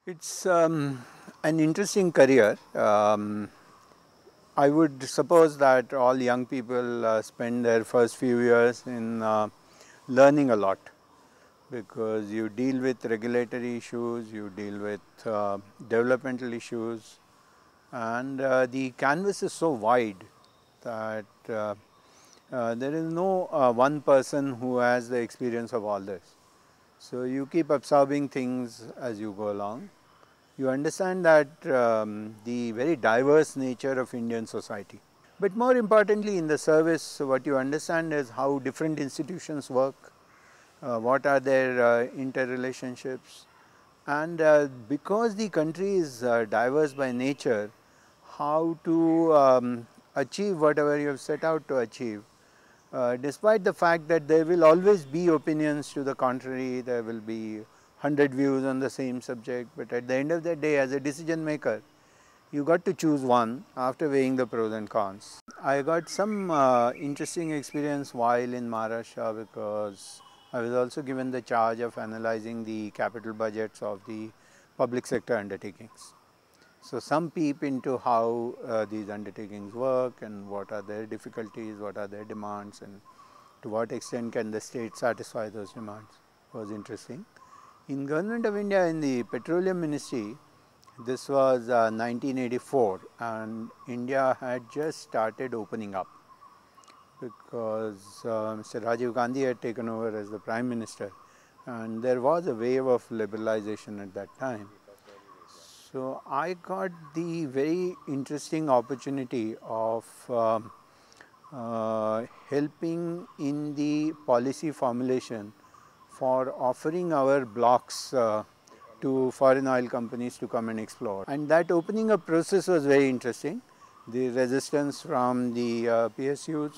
It's an interesting career. I would suppose that all young people spend their first few years in learning a lot, because you deal with regulatory issues, you deal with developmental issues, and the canvas is so wide that there is no one person who has the experience of all this. So you keep absorbing things as you go along. You understand that the very diverse nature of Indian society. But more importantly, in the service, what you understand is how different institutions work, what are their interrelationships, and because the country is diverse by nature, how to achieve whatever you have set out to achieve. Despite the fact that there will always be opinions to the contrary, there will be 100 views on the same subject, but at the end of the day, as a decision maker, you got to choose one after weighing the pros and cons. I got some interesting experience while in Maharashtra, because I was also given the charge of analyzing the capital budgets of the public sector undertakings. So, some peep into how these undertakings work and what are their difficulties, what are their demands, and to what extent can the state satisfy those demands was interesting. In Government of India, in the Petroleum Ministry, this was 1984, and India had just started opening up, because Mr. Rajiv Gandhi had taken over as the Prime Minister, and there was a wave of liberalization at that time. So, I got the very interesting opportunity of helping in the policy formulation for offering our blocks to foreign oil companies to come and explore. And that opening up process was very interesting. The resistance from the PSUs,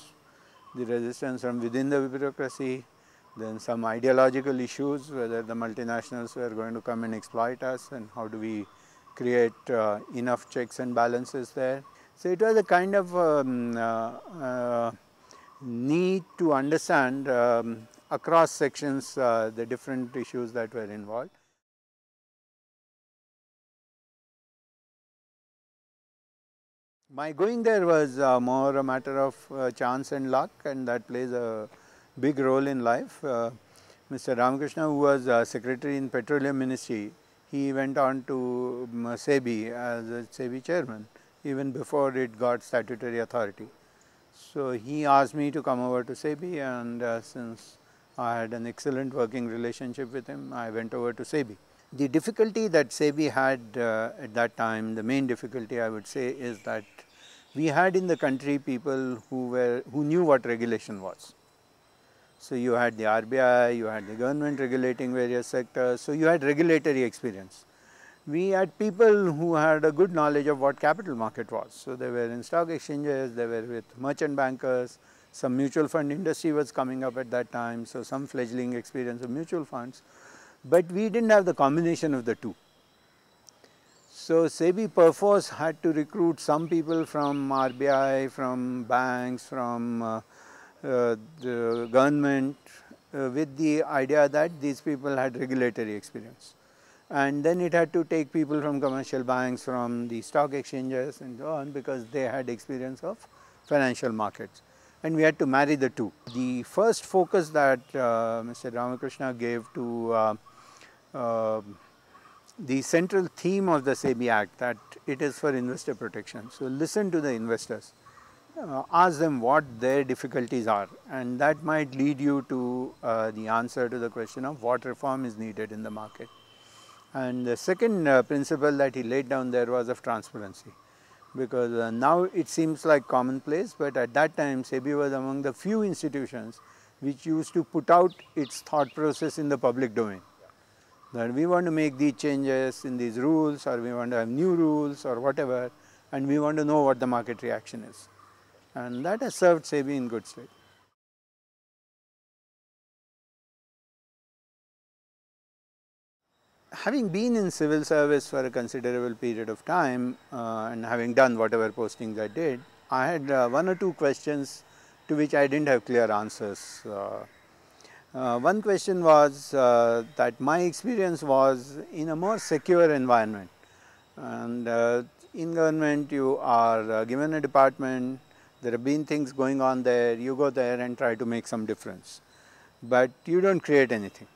the resistance from within the bureaucracy, then some ideological issues, whether the multinationals were going to come and exploit us, and how do we create enough checks and balances there. So, it was a kind of need to understand across sections the different issues that were involved. My going there was more a matter of chance and luck, and that plays a big role in life. Mr. Ramakrishna, who was Secretary in Petroleum Ministry, he went on to SEBI as a SEBI chairman even before it got statutory authority. So, he asked me to come over to SEBI, and since I had an excellent working relationship with him, I went over to SEBI. The difficulty that SEBI had at that time, the main difficulty I would say, is that we had in the country people who knew what regulation was. So, you had the RBI, you had the government regulating various sectors, so you had regulatory experience. We had people who had a good knowledge of what capital market was. So, they were in stock exchanges, they were with merchant bankers, some mutual fund industry was coming up at that time. So, some fledgling experience of mutual funds, but we did not have the combination of the two. So, SEBI perforce had to recruit some people from RBI, from banks, from the government, with the idea that these people had regulatory experience. And then it had to take people from commercial banks, from the stock exchanges and so on, because they had experience of financial markets, and we had to marry the two. The first focus that Mr. Ramakrishna gave to the central theme of the SEBI Act, that it is for investor protection. So, listen to the investors, ask them what their difficulties are, and that might lead you to the answer to the question of what reform is needed in the market. And the second principle that he laid down there was of transparency, because now it seems like commonplace, but at that time SEBI was among the few institutions which used to put out its thought process in the public domain, that we want to make these changes in these rules, or we want to have new rules or whatever, and we want to know what the market reaction is, and that has served SEBI in good stead. Having been in civil service for a considerable period of time and having done whatever postings I did, I had one or two questions to which I did not have clear answers. One question was that my experience was in a more secure environment, and in government you are given a department, there have been things going on there, you go there and try to make some difference, but you don't create anything.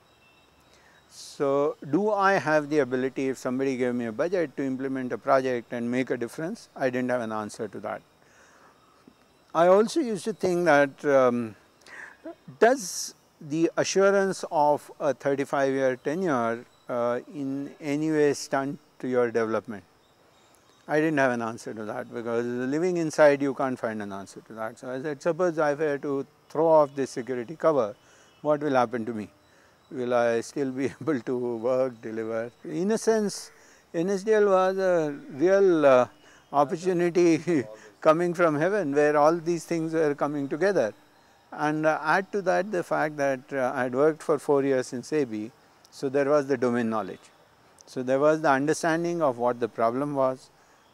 So, do I have the ability, if somebody gave me a budget, to implement a project and make a difference? I didn't have an answer to that. I also used to think that does the assurance of a 35-year tenure in any way stunt to your development? I didn't have an answer to that, because living inside you can't find an answer to that. So I said, suppose I were to throw off this security cover, what will happen to me? Will I still be able to work, deliver? In a sense, NSDL was a real opportunity coming from heaven, where all these things were coming together. And add to that the fact that I had worked for 4 years in SEBI, so there was the domain knowledge. So there was the understanding of what the problem was.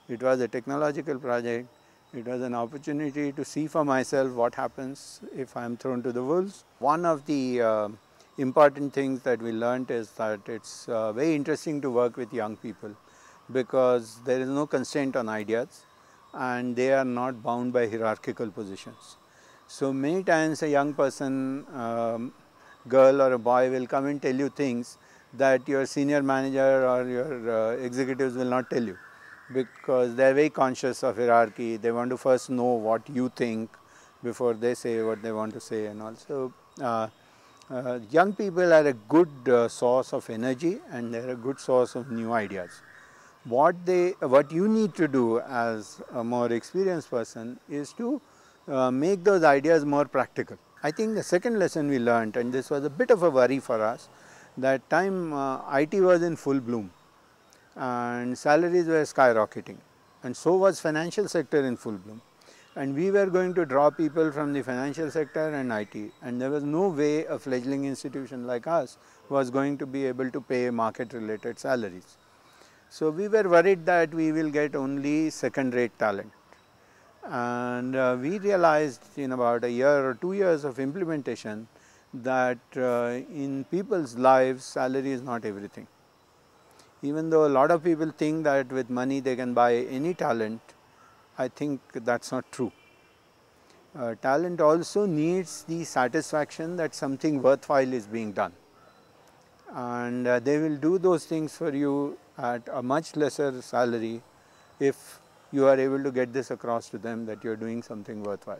It was a technological project. It was an opportunity to see for myself what happens if I am thrown to the wolves. One of the important things that we learnt is that it's very interesting to work with young people, because there is no constraint on ideas and they are not bound by hierarchical positions. So many times a young person, girl or a boy, will come and tell you things that your senior manager or your executives will not tell you, because they are very conscious of hierarchy. They want to first know what you think before they say what they want to say. And also young people are a good source of energy, and they are a good source of new ideas. What you need to do as a more experienced person is to make those ideas more practical. I think the second lesson we learned, and this was a bit of a worry for us, that time IT was in full bloom and salaries were skyrocketing, and so was financial sector in full bloom. And we were going to draw people from the financial sector and IT, and there was no way a fledgling institution like us was going to be able to pay market related salaries. So we were worried that we will get only second rate talent. And we realized in about a year or 2 years of implementation that in people's lives, salary is not everything. Even though a lot of people think that with money they can buy any talent, I think that's not true. Talent also needs the satisfaction that something worthwhile is being done. And they will do those things for you at a much lesser salary if you are able to get this across to them that you are doing something worthwhile.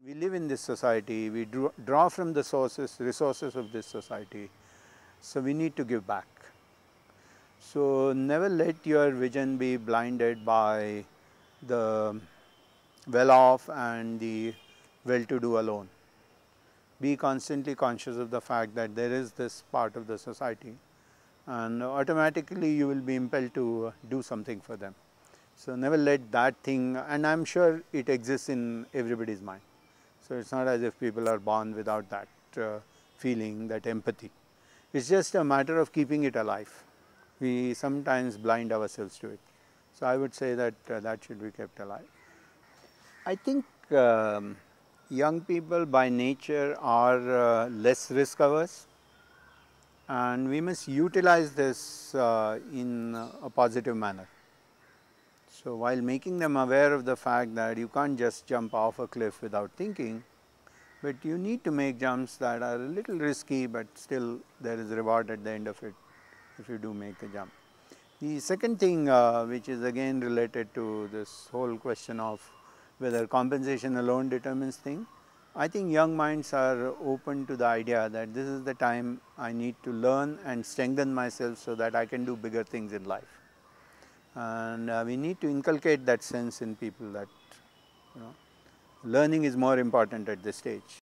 We live in this society, we draw from the resources of this society, so we need to give back. So never let your vision be blinded by the well-off and the well-to-do alone. Be constantly conscious of the fact that there is this part of the society, and automatically you will be impelled to do something for them. So never let that thing, and I am sure it exists in everybody's mind. So it's not as if people are born without that feeling, that empathy. It's just a matter of keeping it alive. We sometimes blind ourselves to it. So I would say that that should be kept alive. I think young people by nature are less risk averse, and we must utilize this in a positive manner. So while making them aware of the fact that you can't just jump off a cliff without thinking, but you need to make jumps that are a little risky, but still there is reward at the end of it if you do make the jump. The second thing which is again related to this whole question of whether compensation alone determines things, I think young minds are open to the idea that this is the time I need to learn and strengthen myself so that I can do bigger things in life. And we need to inculcate that sense in people that learning is more important at this stage.